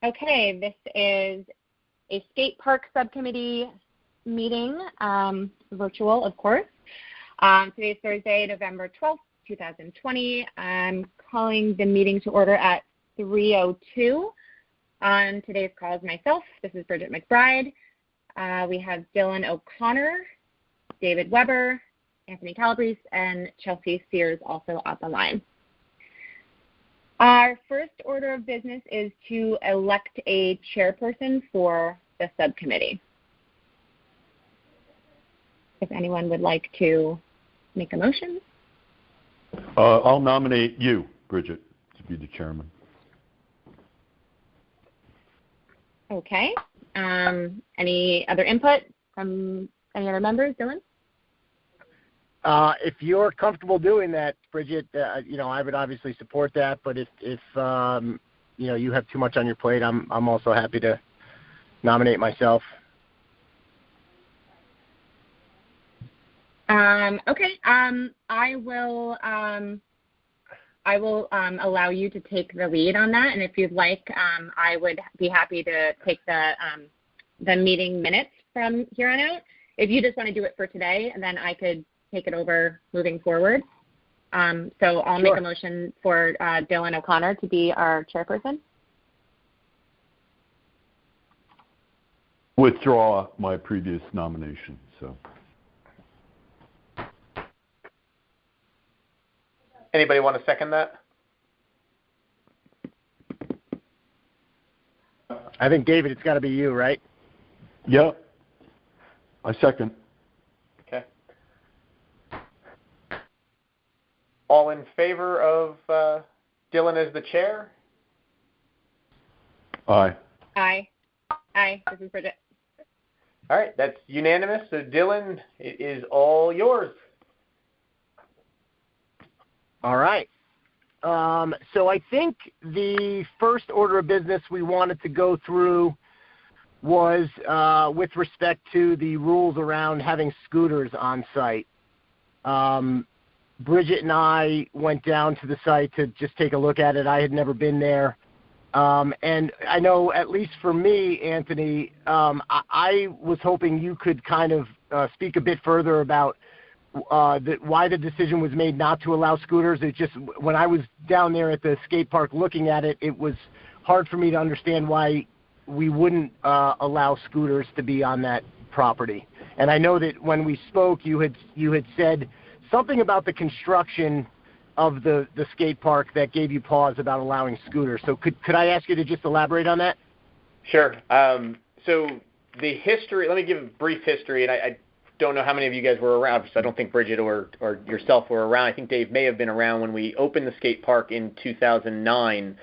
Okay, this is a skate park subcommittee meeting, virtual, of course. Today is Thursday, November 12th, 2020. I'm calling the meeting to order at 3:02. On today's call is myself. This is Bridget McBride. We have Dylan O'Connor, David Weber, Anthony Calabrese, and Chelsea Sears also on the line. Our first order of business is to elect a chairperson for the subcommittee. If anyone would like to make a motion. I'll nominate you, Bridget, to be the chairman. Okay. Any other input from any other members? Dylan? If you're comfortable doing that, Bridget, I would obviously support that. But if you have too much on your plate, I'm also happy to nominate myself. Okay. I will allow you to take the lead on that, and if you'd like, I would be happy to take the meeting minutes from here on out. If you just want to do it for today, and then I could take it over moving forward. So I'll make a motion for Dylan O'Connor to be our chairperson. Withdraw my previous nomination. So. Anybody want to second that? I think, David, it's got to be you, right? Yep. I second. Okay. All in favor of Dylan as the chair? Aye. Aye. Aye. This is Bridget. All right. That's unanimous. So, Dylan, it is all yours. All right. So I think the first order of business we wanted to go through was with respect to the rules around having scooters on site. Bridget and I went down to the site to just take a look at it. I had never been there. And I know, at least for me, Anthony, I was hoping you could kind of speak a bit further about why the decision was made not to allow scooters. It just, when I was down there at the skate park looking at it, it was hard for me to understand why we wouldn't allow scooters to be on that property. And I know that when we spoke, you had said something about the construction of the skate park that gave you pause about allowing scooters. So could I ask you to just elaborate on that? Sure. So the history, let me give a brief history, and I don't know how many of you guys were around, so I don't think Bridget or yourself were around. I think Dave may have been around when we opened the skate park in 2009.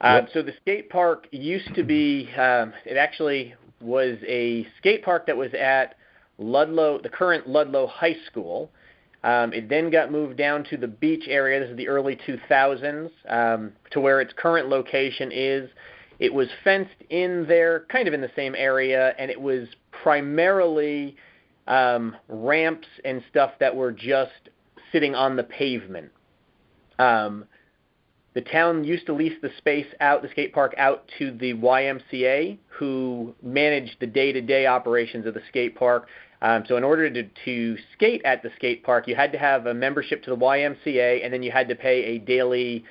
Yep. So the skate park used to be, it actually was a skate park that was at Ludlow, the current Ludlow High School. It then got moved down to the beach area. This is the early 2000s, to where its current location is. It was fenced in there, kind of in the same area, and it was primarily ramps and stuff that were just sitting on the pavement. The town used to lease the space out, the skate park out to the YMCA, who managed the day-to-day operations of the skate park. So in order to skate at the skate park, you had to have a membership to the YMCA, and then you had to pay a daily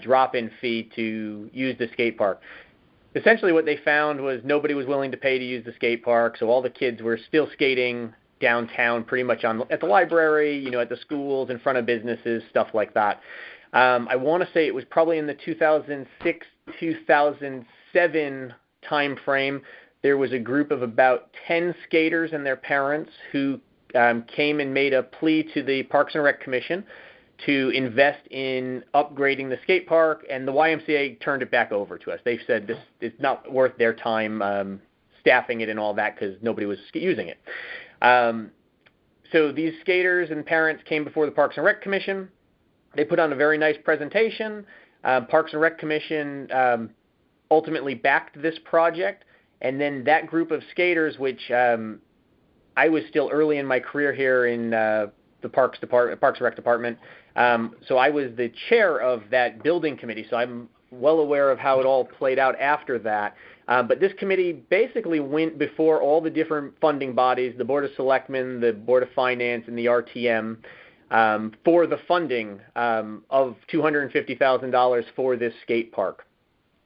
drop-in fee to use the skate park. Essentially what they found was nobody was willing to pay to use the skate park, so all the kids were still skating downtown, pretty much at the library, at the schools, in front of businesses, stuff like that. I want to say it was probably in the 2006-2007 time frame. There was a group of about 10 skaters and their parents who came and made a plea to the Parks and Rec Commission to invest in upgrading the skate park, and the YMCA turned it back over to us. They said this is not worth their time staffing it and all that because nobody was using it. So these skaters and parents came before the Parks and Rec Commission. They put on a very nice presentation. Parks and Rec Commission ultimately backed this project, and then that group of skaters, which I was still early in my career here in the Parks and Rec Department, so I was the chair of that building committee. So I'm well aware of how it all played out after that. But this committee basically went before all the different funding bodies, the Board of Selectmen, the Board of Finance, and the RTM, for the funding of $250,000 for this skate park,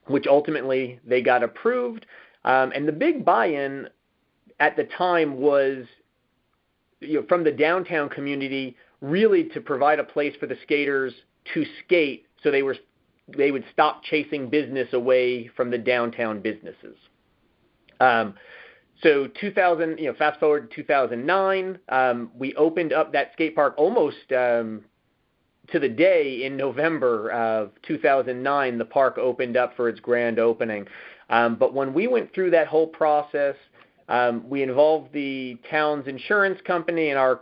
which ultimately they got approved. And the big buy-in at the time was, from the downtown community, really to provide a place for the skaters to skate, so they would stop chasing business away from the downtown businesses. So 2000, fast forward to 2009, we opened up that skate park almost to the day in November of 2009. The park opened up for its grand opening. But when we went through that whole process, we involved the town's insurance company and our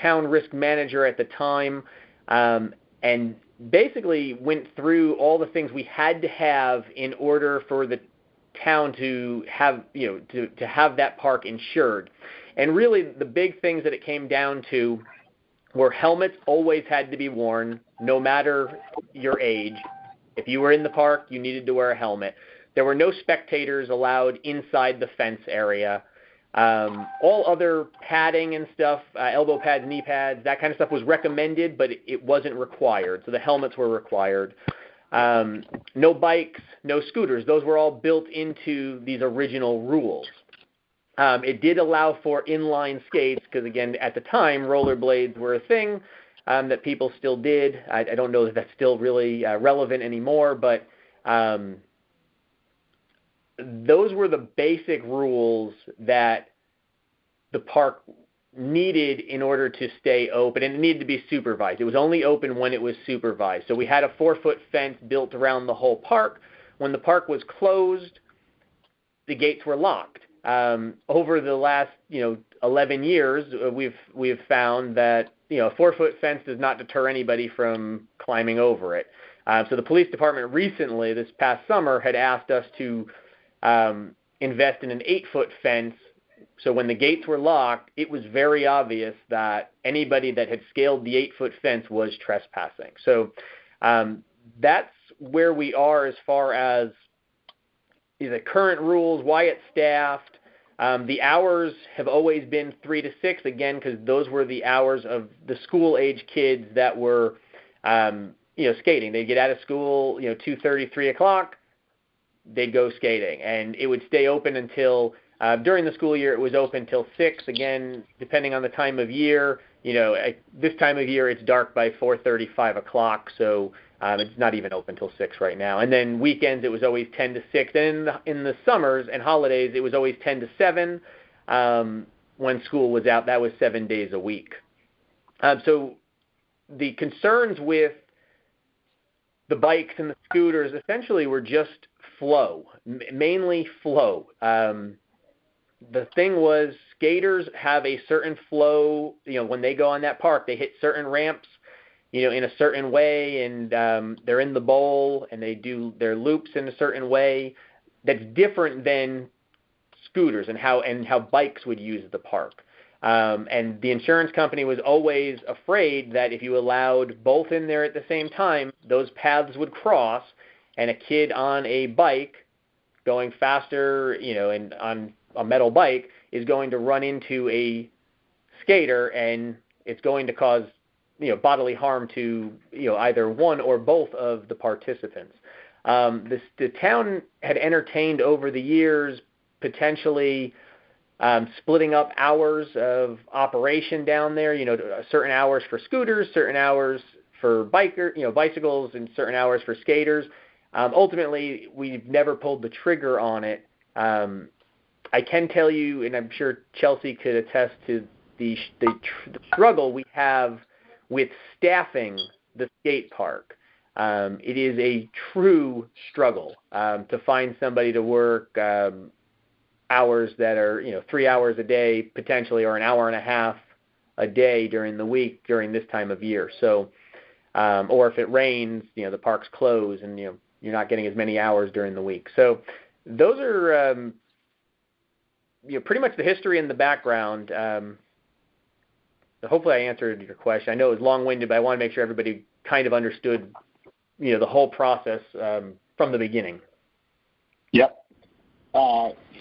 town risk manager at the time, and basically went through all the things we had to have in order for the town to have, to have that park insured. And really the big things that it came down to were helmets always had to be worn, no matter your age. If you were in the park, you needed to wear a helmet. There were no spectators allowed inside the fence area. All other padding and stuff, elbow pads, knee pads, that kind of stuff was recommended, but it wasn't required. So the helmets were required. No bikes, no scooters. Those were all built into these original rules. It did allow for inline skates because, again, at the time, rollerblades were a thing that people still did. I don't know if that's still really relevant anymore, but those were the basic rules that the park needed in order to stay open, and it needed to be supervised. It was only open when it was supervised. So we had a 4-foot fence built around the whole park. When the park was closed, the gates were locked. Over the last 11 years, we've found that a 4-foot fence does not deter anybody from climbing over it. So the police department recently, this past summer, had asked us to invest in an 8-foot fence. So when the gates were locked, it was very obvious that anybody that had scaled the 8-foot fence was trespassing. So that's where we are as far as the current rules, why it's staffed. The hours have always been 3 to 6, again, because those were the hours of the school-age kids that were, skating. They'd get out of school, 2:30, 3 o'clock. They'd go skating, and it would stay open until during the school year. It was open till 6. Again, depending on the time of year, this time of year it's dark by 4:30, 5 o'clock, so it's not even open till 6 right now. And then weekends it was always 10 to 6, and in the summers and holidays it was always 10 to 7. When school was out, that was 7 days a week. So the concerns with the bikes and the scooters essentially were just flow, mainly flow. The thing was, skaters have a certain flow. When they go on that park, they hit certain ramps, in a certain way, and they're in the bowl and they do their loops in a certain way that's different than scooters and how bikes would use the park. And the insurance company was always afraid that if you allowed both in there at the same time, those paths would cross, and a kid on a bike going faster, and on a metal bike is going to run into a skater, and it's going to cause, bodily harm to, either one or both of the participants. The town had entertained over the years potentially splitting up hours of operation down there, certain hours for scooters, certain hours for bicycles, and certain hours for skaters. Ultimately, we've never pulled the trigger on it. I can tell you, and I'm sure Chelsea could attest to the struggle we have with staffing the skate park. It is a true struggle to find somebody to work hours that are 3 hours a day potentially, or an hour and a half a day during the week during this time of year. So, or if it rains, the park's closed, and you're not getting as many hours during the week. So those are pretty much the history and the background. Hopefully I answered your question. I know it was long-winded, but I want to make sure everybody kind of understood, the whole process from the beginning. Yep.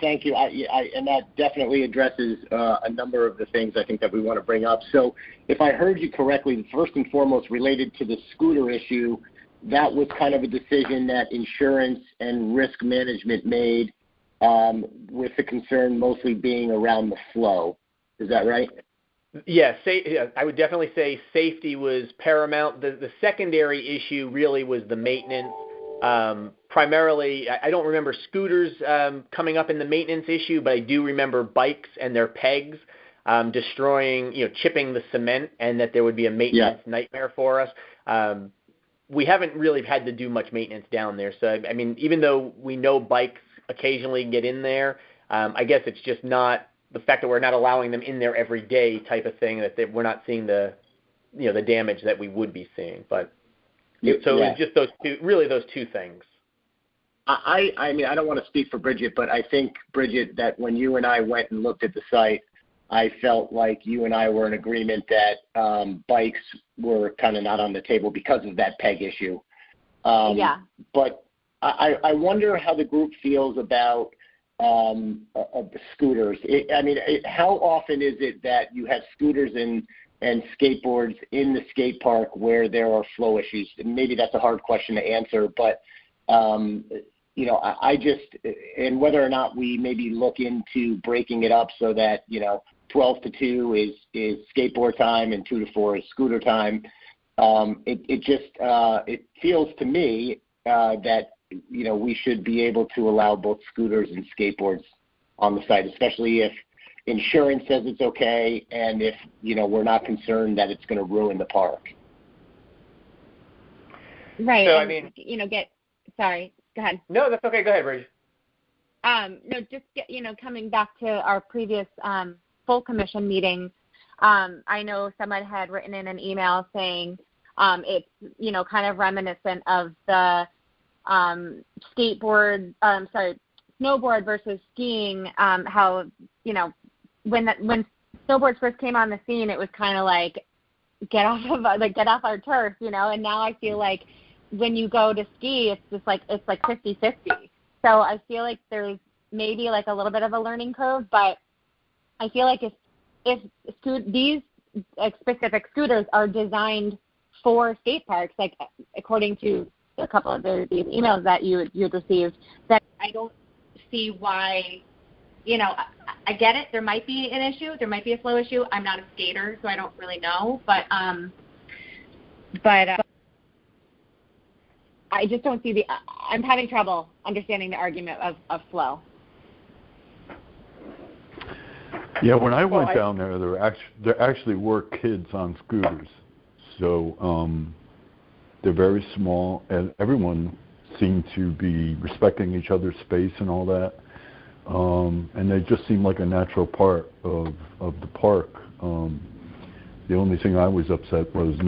Thank you. And that definitely addresses a number of the things I think that we want to bring up. So if I heard you correctly, first and foremost, related to the scooter issue, that was kind of a decision that insurance and risk management made, with the concern mostly being around the flow. Is that right? Yeah, I would definitely say safety was paramount. The secondary issue really was the maintenance. Primarily, I don't remember scooters coming up in the maintenance issue, but I do remember bikes and their pegs destroying, chipping the cement, and that there would be a maintenance nightmare for us. We haven't really had to do much maintenance down there. So, I mean, even though we know bikes occasionally get in there, I guess it's just not the fact that we're not allowing them in there every day type of thing, that we're not seeing the damage that we would be seeing. But so it's just those two things. I mean, I don't want to speak for Bridget, but I think, Bridget, that when you and I went and looked at the site, I felt like you and I were in agreement that bikes were kind of not on the table because of that peg issue. But I wonder how the group feels about the scooters. How often is it that you have scooters and skateboards in the skate park where there are flow issues? And maybe that's a hard question to answer, but I just, and whether or not we maybe look into breaking it up so that 12 to 2 is skateboard time and 2 to 4 is scooter time. It feels to me that we should be able to allow both scooters and skateboards on the site, especially if insurance says it's okay and if we're not concerned that it's going to ruin the park. Right. So sorry. Go ahead. No, that's okay. Go ahead, Bridget. Coming back to our previous full commission meeting, I know someone had written in an email saying it's kind of reminiscent of the snowboard versus skiing. How when snowboards first came on the scene, it was kind of like get off our turf, and now I feel like when you go to ski, it's just like 50-50. So I feel like there's maybe like a little bit of a learning curve, but I feel like if these specific scooters are designed for skate parks, like according to a couple of these emails that you'd received, that I don't see why. I get it. There might be an issue. There might be a flow issue. I'm not a skater, so I don't really know. But I just don't see I'm having trouble understanding the argument of flow. Yeah, when I went down there, there actually were kids on scooters. So they're very small, and everyone seemed to be respecting each other's space and all that. And they just seemed like a natural part of the park. The only thing I was upset was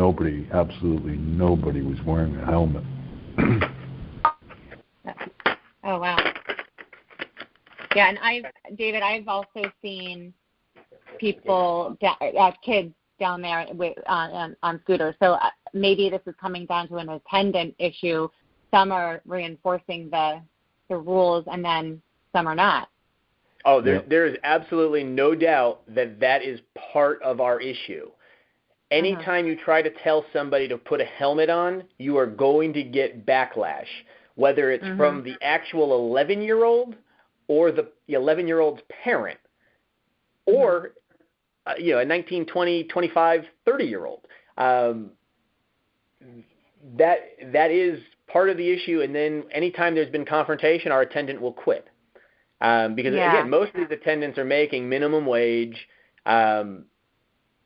absolutely nobody was wearing a helmet. Oh, wow. Yeah, and David, I've also seen people, kids down there on scooters. So maybe this is coming down to an attendant issue. Some are reinforcing the rules, and then some are not. Oh, there is absolutely no doubt that is part of our issue. Anytime you try to tell somebody to put a helmet on, you are going to get backlash, whether it's from the actual 11-year-old or the 11-year-old's parent, or a 19, 20, 25, 30-year-old. That is part of the issue, and then anytime there's been confrontation, our attendant will quit. Because, again, most of these attendants are making minimum wage.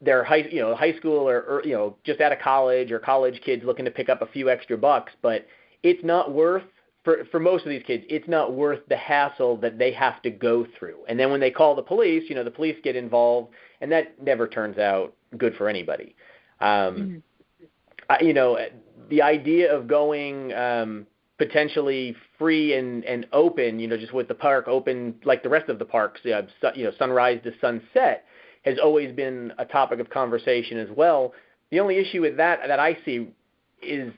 They're high school or just out of college, or college kids looking to pick up a few extra bucks. But it's not worth, for most of these kids, it's not worth the hassle that they have to go through. And then when they call the police, the police get involved, and that never turns out good for anybody. The idea of going potentially free and open, just with the park open like the rest of the parks, sunrise to sunset, has always been a topic of conversation as well. The only issue with that I see is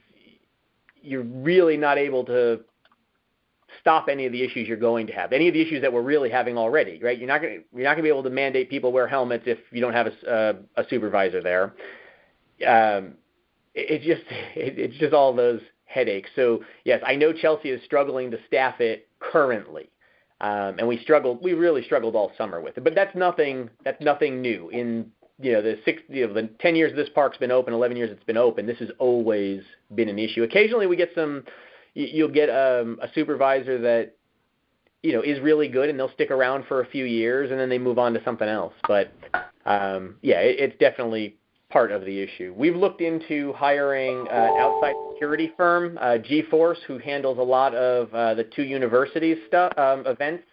you're really not able to stop any of the issues you're going to have, any of the issues that we're really having already, right? You're not going to be able to mandate people wear helmets if you don't have a supervisor there. It's just all those headaches. So yes, I know Chelsea is struggling to staff it currently, and we really struggled all summer with it. But that's nothing new. In the 10 years this park's been open, 11 years it's been open, this has always been an issue. Occasionally we get you'll get a supervisor that is really good, and they'll stick around for a few years, and then they move on to something else. But it's definitely part of the issue. We've looked into hiring an outside security firm, G-Force, who handles a lot of the two universities events,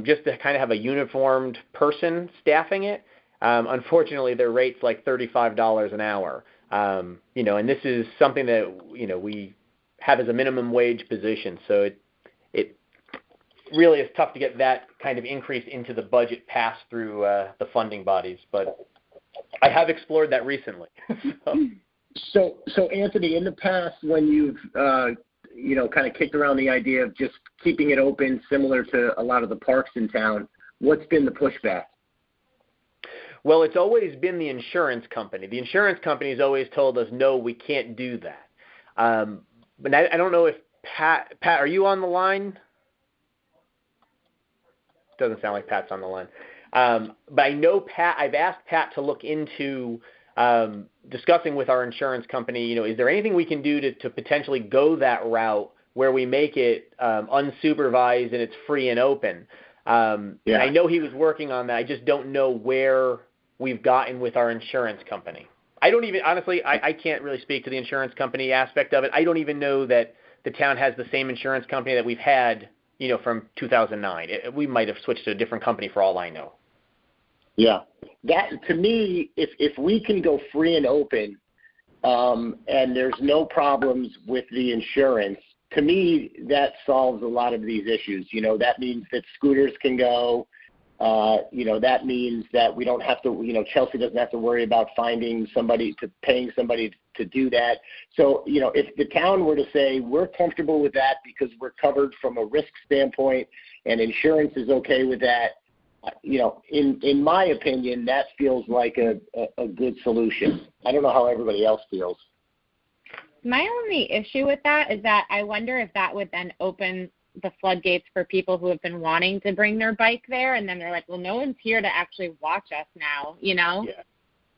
just to kind of have a uniformed person staffing it. Unfortunately, their rate's like $35 an hour. And this is something that we have as a minimum wage position, so it really is tough to get that kind of increase into the budget passed through the funding bodies. But I have explored that recently. So Anthony, in the past, when you've kind of kicked around the idea of just keeping it open, similar to a lot of the parks in town, what's been the pushback? Well, it's always been the insurance company. The insurance company has always told us, no, we can't do that. But I don't know if Pat, are you on the line? Doesn't sound like Pat's on the line. But I know Pat, I've asked Pat to look into discussing with our insurance company, is there anything we can do to potentially go that route where we make it unsupervised and it's free and open? And I know he was working on that. I just don't know where we've gotten with our insurance company. Honestly, I can't really speak to the insurance company aspect of it. I don't even know that the town has the same insurance company that we've had, from 2009. We might have switched to a different company for all I know. Yeah. That, to me, if we can go free and open, and there's no problems with the insurance, to me, that solves a lot of these issues. That means that scooters can go. That means that we don't have to, Chelsea doesn't have to worry about paying somebody to do that. So, if the town were to say, we're comfortable with that because we're covered from a risk standpoint and insurance is okay with that, in my opinion, that feels like a good solution. I don't know how everybody else feels. My only issue with that is that I wonder if that would then open the floodgates for people who have been wanting to bring their bike there, and then they're like, well, no one's here to actually watch us now, Yeah.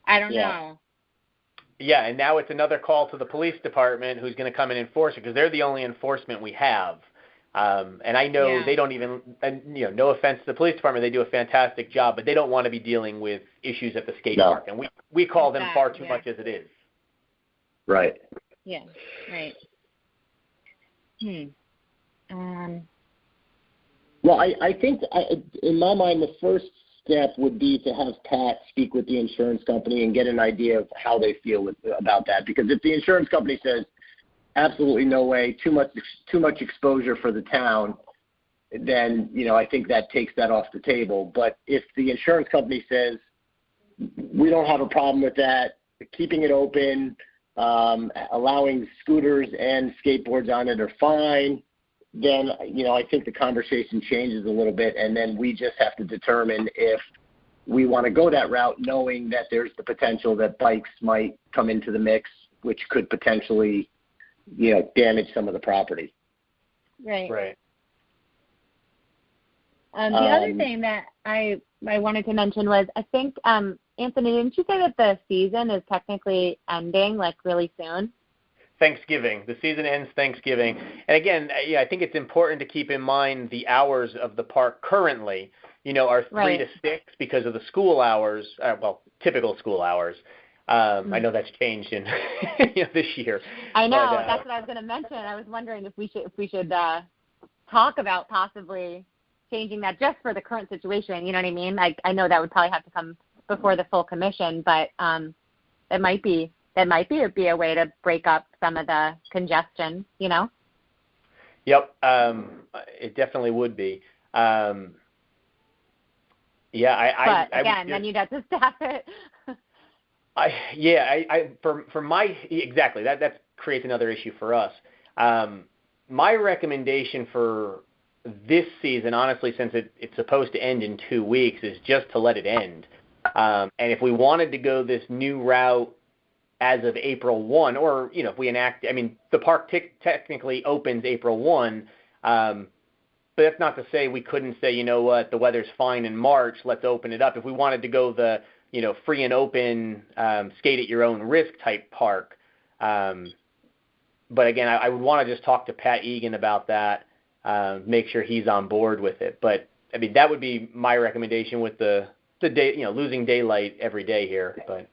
I don't know. Yeah, and now it's another call to the police department who's going to come and enforce it, because they're the only enforcement we have. And I know they don't even, no offense to the police department, they do a fantastic job, but they don't want to be dealing with issues at the skate park. And we call them far too much as it is. Right. Yeah, right. Well, I think in my mind, the first step would be to have Pat speak with the insurance company and get an idea of how they feel about that. Because if the insurance company says, absolutely no way, too much exposure for the town, then, I think that takes that off the table. But if the insurance company says, we don't have a problem with that, keeping it open, allowing scooters and skateboards on it are fine, then, I think the conversation changes a little bit, and then we just have to determine if we want to go that route, knowing that there's the potential that bikes might come into the mix, which could potentially, damage some of the property. Right. Right. The other thing that I wanted to mention was, I think, Anthony, didn't you say that the season is technically ending, really soon? Thanksgiving. The season ends Thanksgiving. And again, I think it's important to keep in mind the hours of the park currently, are 3 to 6 because of the school hours, typical school hours. I know that's changed in this year. I know. But, that's what I was going to mention. I was wondering if we should talk about possibly changing that just for the current situation. You know what I mean? I know that would probably have to come before the full commission, but it might be a way to break up some of the congestion. Yep. It definitely would be. But again, then you'd have to staff it. Exactly. That creates another issue for us. my recommendation for this season, honestly, since it's supposed to end in 2 weeks, is just to let it end. And if we wanted to go this new route as of April 1, or, if we enact, the park technically opens April 1, but that's not to say we couldn't say, you know what, the weather's fine in March, let's open it up. If we wanted to go the, free and open, skate at your own risk type park. But again, I would want to just talk to Pat Egan about that, make sure he's on board with it. But that would be my recommendation with the day, losing daylight every day here. But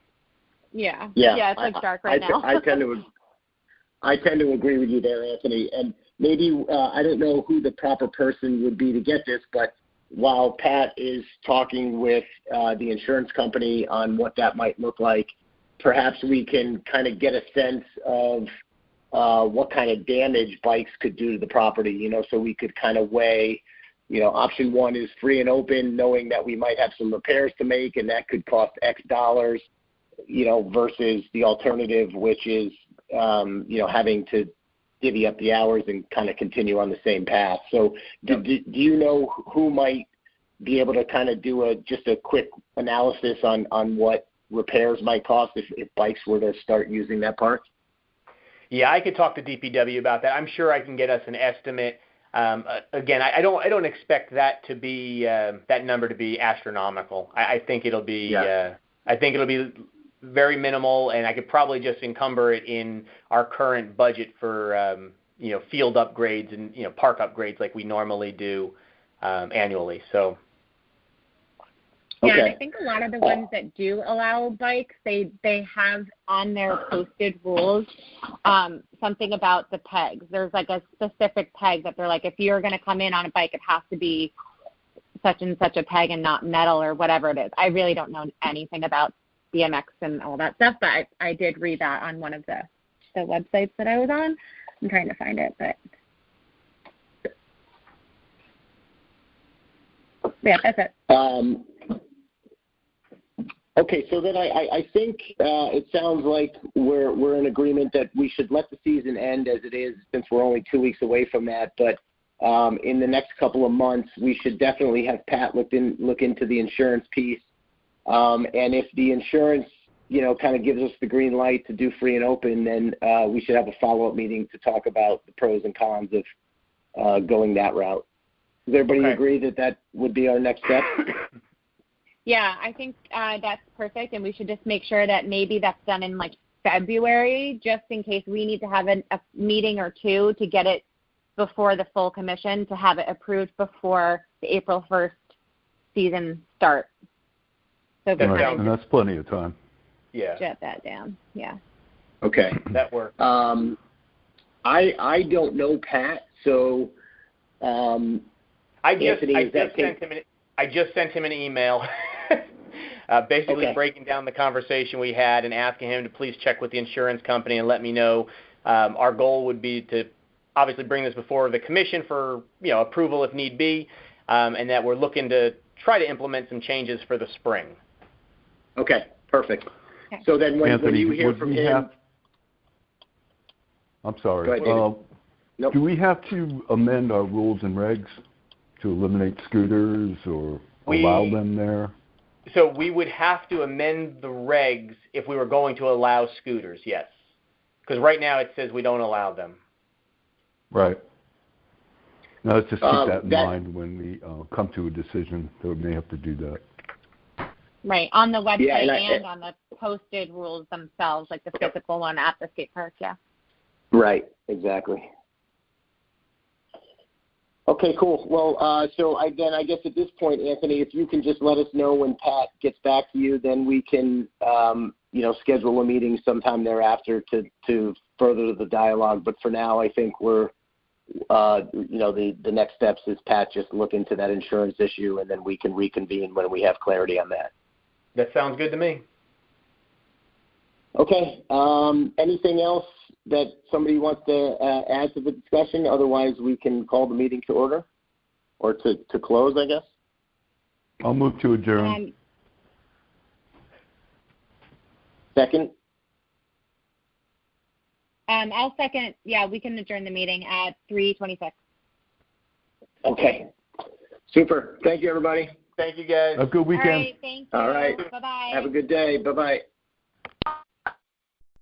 yeah, it's like dark right now. I tend to agree with you there, Anthony. And maybe I don't know who the proper person would be to get this, but while Pat is talking with the insurance company on what that might look like, perhaps we can kind of get a sense of what kind of damage bikes could do to the property, so we could kind of weigh, option one is free and open, knowing that we might have some repairs to make and that could cost X dollars, versus the alternative, which is, having to divvy up the hours and kind of continue on the same path. So do you know who might be able to kind of do just a quick analysis on what repairs might cost if bikes were to start using that park? Yeah, I could talk to DPW about that. I'm sure I can get us an estimate. Again, I don't expect that to be that number to be astronomical. I think it'll be very minimal, and I could probably just encumber it in our current budget for field upgrades and park upgrades like we normally do annually. So. Yeah, Okay. and I think a lot of the ones that do allow bikes, they have on their posted rules something about the pegs. There's like a specific peg that they're like, if you're going to come in on a bike, it has to be such and such a peg and not metal or whatever it is. I really don't know anything about BMX and all that stuff, but I did read that on one of the websites that I was on. I'm trying to find it, but yeah, that's it. Okay, so then I think it sounds like we're in agreement that we should let the season end as it is, since we're only 2 weeks away from that. But in the next couple of months, we should definitely have Pat look into the insurance piece. And if the insurance, kind of gives us the green light to do free and open, then we should have a follow-up meeting to talk about the pros and cons of going that route. Does everybody agree that would be our next step? Yeah, I think that's perfect, and we should just make sure that maybe that's done in like February, just in case we need to have a meeting or two to get it before the full commission, to have it approved before the April 1st season starts. So and that's plenty of time. Yeah. Jot that down. Yeah. Okay. That works. I don't know Pat, so I just sent him an email basically breaking down the conversation we had and asking him to please check with the insurance company and let me know. Our goal would be to obviously bring this before the commission for approval if need be, and that we're looking to try to implement some changes for the spring. Okay, perfect. Okay. So then when you hear from him... I'm sorry. Go ahead, Nope. Do we have to amend our rules and regs to eliminate scooters or allow them there? So we would have to amend the regs if we were going to allow scooters, yes. Because right now it says we don't allow them. Right. Now let's just keep that in mind when we come to a decision that we may have to do that. Right, on the website and on the posted rules themselves, like the physical one at the skate park, yeah. Right, exactly. Okay, cool. Well, so I guess at this point, Anthony, if you can just let us know when Pat gets back to you, then we can, schedule a meeting sometime thereafter to further the dialogue. But for now, I think we're, the next steps is Pat just look into that insurance issue, and then we can reconvene when we have clarity on that. That sounds good to me. Okay. Anything else that somebody wants to add to the discussion? Otherwise, we can call the meeting to order or to close, I guess. I'll move to adjourn. Second? I'll second. Yeah, we can adjourn the meeting at 3:26. Okay. Super. Thank you, everybody. Thank you, guys. A good weekend. All right, thank you. All right. Bye-bye. Have a good day. Bye-bye.